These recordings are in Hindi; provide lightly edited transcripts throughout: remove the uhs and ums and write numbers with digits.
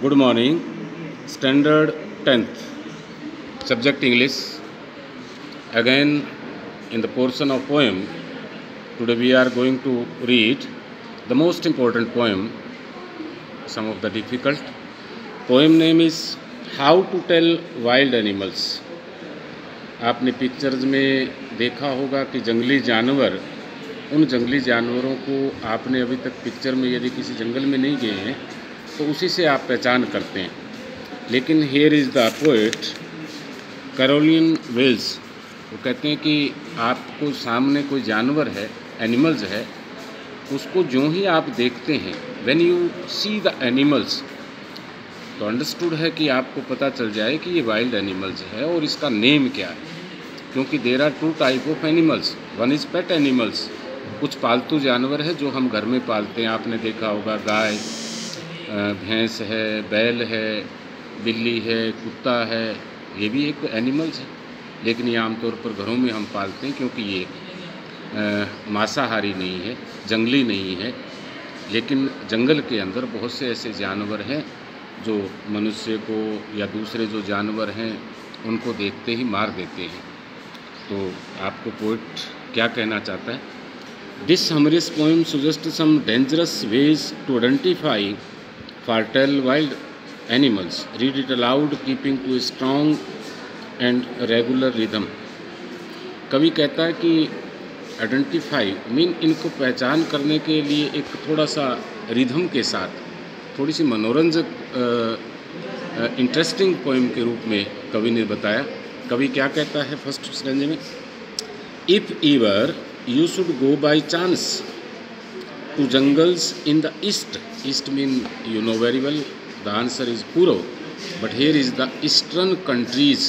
Good morning. Standard 10th. Subject English. Again, in the portion of poem, today we are going to read the most important poem, some of the difficult. Poem name is How to Tell Wild Animals. आपने पिक्चर्स में देखा होगा कि जंगली जानवर, उन जंगली जानवरों को आपने अभी तक पिक्चर में यदि किसी जंगल में नहीं गए हैं तो उसी से आप पहचान करते हैं। लेकिन here is the poet Carolyn Wells, वो कहते हैं कि आपको सामने कोई जानवर है, एनिमल्स है, उसको जो ही आप देखते हैं, when you see the animals, तो अंडरस्टूड है कि आपको पता चल जाए कि ये वाइल्ड एनिमल्स है और इसका नेम क्या है। क्योंकि there are two type of animals, one is pet animals, कुछ पालतू जानवर है जो हम घर में पालते हैं। आपने देखा होगा गाय, भैंस है, बैल है, बिल्ली है, कुत्ता है, ये भी एक एनिमल्स है। लेकिन ये आमतौर पर घरों में हम पालते हैं क्योंकि ये मांसाहारी नहीं है, जंगली नहीं है। लेकिन जंगल के अंदर बहुत से ऐसे जानवर हैं जो मनुष्य को या दूसरे जो जानवर हैं उनको देखते ही मार देते हैं। तो आपको पोएट क्या कहना चाहता है? This humorous poem suggest some dangerous ways to identify fertile wild animals. Read it aloud, keeping to a strong and regular rhythm. कवि कहता है कि आइडेंटिफाई मीन इनको पहचान करने के लिए एक थोड़ा सा रिदम के साथ, थोड़ी सी मनोरंजक इंटरेस्टिंग पोएम के रूप में कवि ने बताया। कवि क्या कहता है फर्स्ट स्टैंजे में? If ever you should go by chance to jungles in the east. East mean you know very well, the answer is Purav, but here is the eastern countries,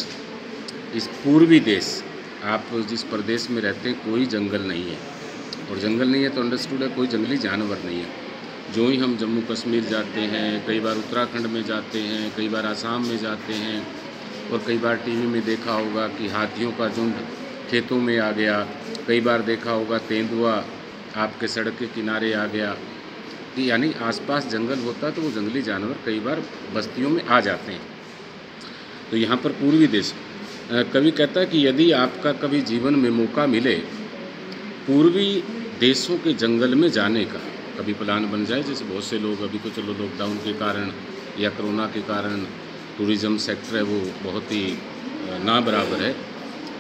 इस पूर्वी देश, आप जिस प्रदेश में रहते हैं कोई जंगल नहीं है, और जंगल नहीं है तो अंडरस्टूड है कोई जंगली जानवर नहीं है। जो ही हम जम्मू कश्मीर जाते हैं, कई बार उत्तराखंड में जाते हैं, कई बार आसाम में जाते हैं, और कई बार टीवी में देखा होगा कि हाथियों का झुंड खेतों में आ गया, कई बार देखा होगा तेंदुआ आपके सड़क के किनारे आ गया। कि यानी आसपास जंगल होता है तो वो जंगली जानवर कई बार बस्तियों में आ जाते हैं। तो यहाँ पर पूर्वी देश, कवि कहता है कि यदि आपका कभी जीवन में मौका मिले पूर्वी देशों के जंगल में जाने का, कभी प्लान बन जाए, जैसे बहुत से लोग अभी तो चलो लॉकडाउन के कारण या कोरोना के कारण टूरिज़्म सेक्टर है वो बहुत ही ना बराबर है।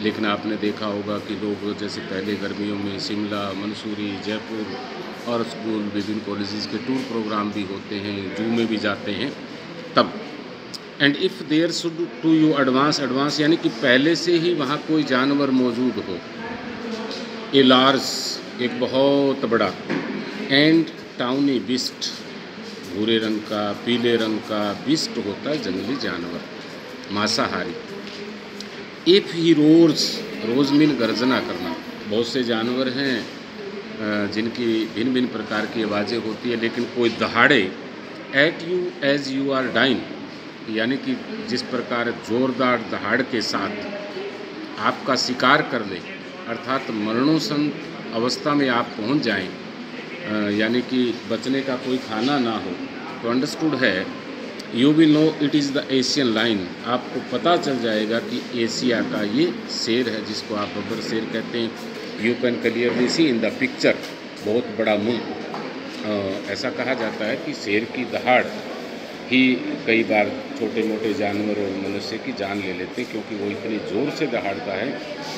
लेकिन आपने देखा होगा कि लोग जैसे पहले गर्मियों में शिमला, मंसूरी, जयपुर और स्कूल, विभिन्न कॉलेजेस के टूर प्रोग्राम भी होते हैं, जू में भी जाते हैं तब। And if there should to you advance यानी कि पहले से ही वहाँ कोई जानवर मौजूद हो, ए लार्ज, एक बहुत बड़ा, एंड टाउनी बिस्ट, भूरे रंग का, पीले रंग का बिस्ट होता है जंगली जानवर, मांसाहारी। इफ़ ही रोज़ मीन गर्जना करना। बहुत से जानवर हैं जिनकी भिन्न भिन्न प्रकार की आवाज़ें होती है, लेकिन कोई दहाड़े, at you as you are dying, यानी कि जिस प्रकार ज़ोरदार दहाड़ के साथ आपका शिकार कर ले, अर्थात मरणोसन अवस्था में आप पहुंच जाएं, यानी कि बचने का कोई खाना ना हो, तो अंडरस्टूड है you will know it is the Asian lion, आपको पता चल जाएगा कि एशिया का ये शेर है जिसको आप बब्बर शेर कहते हैं। You can clearly see in the picture, बहुत बड़ा मुंह। ऐसा कहा जाता है कि शेर की दहाड़ ही कई बार छोटे मोटे जानवर और मनुष्य की जान ले लेते हैं, क्योंकि वो इतनी ज़ोर से दहाड़ता है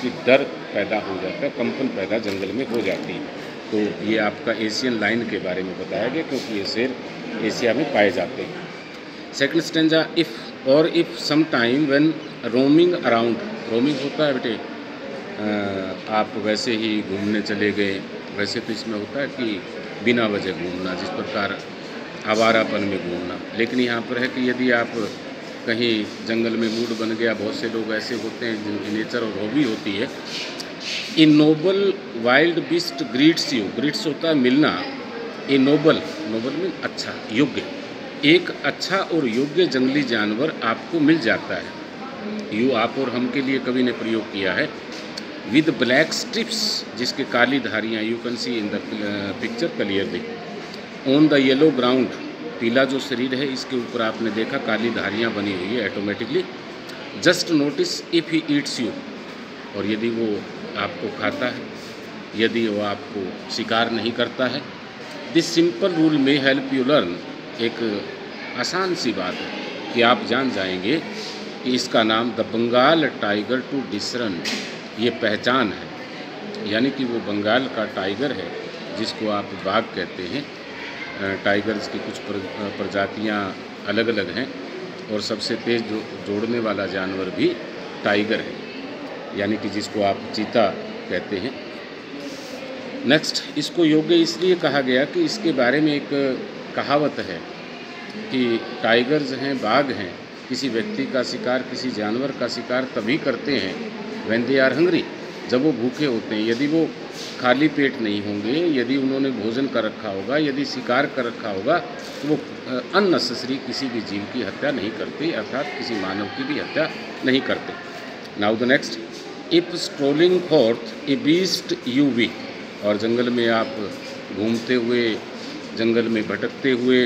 कि डर पैदा हो जाता है, कंपन पैदा जंगल में हो जाती है। तो ये आपका एशियन लाइन के बारे में बताया गया, क्योंकि ये शेर एशिया में पाए जाते हैं। सेकंड स्टेंजा, इफ़ और if some time when roaming around, roaming होता है बेटे आप वैसे ही घूमने चले गए, वैसे तो इसमें होता है कि बिना वजह घूमना, जिस प्रकार आवारापन में घूमना। लेकिन यहाँ पर है कि यदि आप कहीं जंगल में मूड बन गया, बहुत से लोग ऐसे होते हैं जिनकी नेचर और हॉबी होती है। In noble wild beast greets you, greets होता है मिलना, ए नोबल, नोबल मीन अच्छा, योग्य, एक अच्छा और योग्य जंगली जानवर आपको मिल जाता है। यू आप और हम के लिए कवि ने प्रयोग किया है। विद ब्लैक स्ट्रिप्स, जिसके काली धारियाँ, you can see in the picture clearly, on the yellow ground, पीला जो शरीर है इसके ऊपर आपने देखा काली धारियाँ बनी हुई है automatically. Just notice if he eats you, और यदि वो आपको खाता है, यदि वो आपको शिकार नहीं करता है। दिस सिंपल रूल में हेल्प यू लर्न, एक आसान सी बात है कि आप जान जाएंगे कि इसका नाम द बंगाल टाइगर टू डिसरन, ये पहचान है, यानी कि वो बंगाल का टाइगर है जिसको आप बाघ कहते हैं। टाइगर्स की कुछ प्रजातियां अलग अलग हैं और सबसे तेज़ जोड़ने वाला जानवर भी टाइगर है, यानी कि जिसको आप चीता कहते हैं। नेक्स्ट, इसको योग्य इसलिए कहा गया कि इसके बारे में एक कहावत है कि टाइगर्स हैं, बाघ हैं, किसी व्यक्ति का शिकार, किसी जानवर का शिकार तभी करते हैं व्हेन दे आर हंग्री, जब वो भूखे होते हैं। यदि वो खाली पेट नहीं होंगे, यदि उन्होंने भोजन कर रखा होगा, यदि शिकार कर रखा होगा, तो वो अननेसेसरी किसी भी जीव की हत्या नहीं करते, अर्थात किसी मानव की भी हत्या नहीं करते। Now the next, if strolling forth a beast you be, और जंगल में आप घूमते हुए, जंगल में भटकते हुए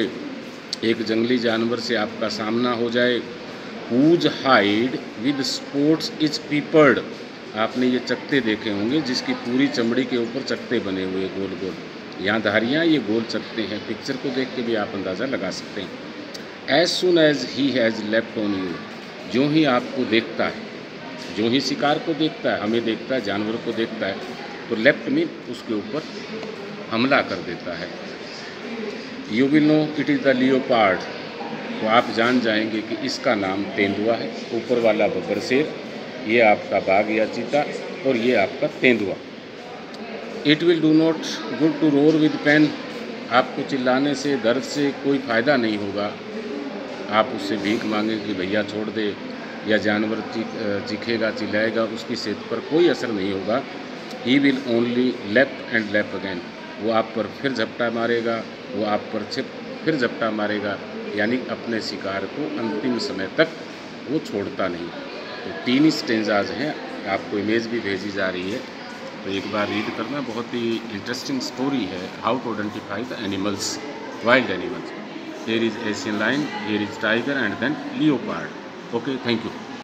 एक जंगली जानवर से आपका सामना हो जाए, whose hide with spots is peppered, आपने ये चकते देखे होंगे जिसकी पूरी चमड़ी के ऊपर चकते बने हुए गोल गोल, यहाँ धारियाँ, ये गोल चकते हैं। पिक्चर को देख के भी आप अंदाज़ा लगा सकते हैं। As soon as he has left on you, जो ही आपको देखता है, जो ही शिकार को देखता है, हमें देखता है, जानवर को देखता है, तो लेफ्ट में उसके ऊपर हमला कर देता है। You will know it is the leopard, तो आप जान जाएंगे कि इसका नाम तेंदुआ है। ऊपर वाला बब्बर शेर, ये आपका बाघ या चीता, और ये आपका तेंदुआ। It will do not good to roar with pain, आपको चिल्लाने से, दर्द से कोई फ़ायदा नहीं होगा। आप उससे भीख मांगे कि भैया छोड़ दे, या जानवर चीखेगा, चिल्लाएगा, उसकी सेहत पर कोई असर नहीं होगा। He will only lap and lap again, वो आप पर फिर झपटा मारेगा, वो आप पर फिर झपटा मारेगा, यानी अपने शिकार को अंतिम समय तक वो छोड़ता नहीं। तो 3 स्टेंजाज हैं, आपको इमेज भी भेजी जा रही है, तो एक बार रीड करना। बहुत ही इंटरेस्टिंग स्टोरी है, how to identify the animals, wild animals. Here is Asian lion, here is tiger and then leopard. Okay, thank you.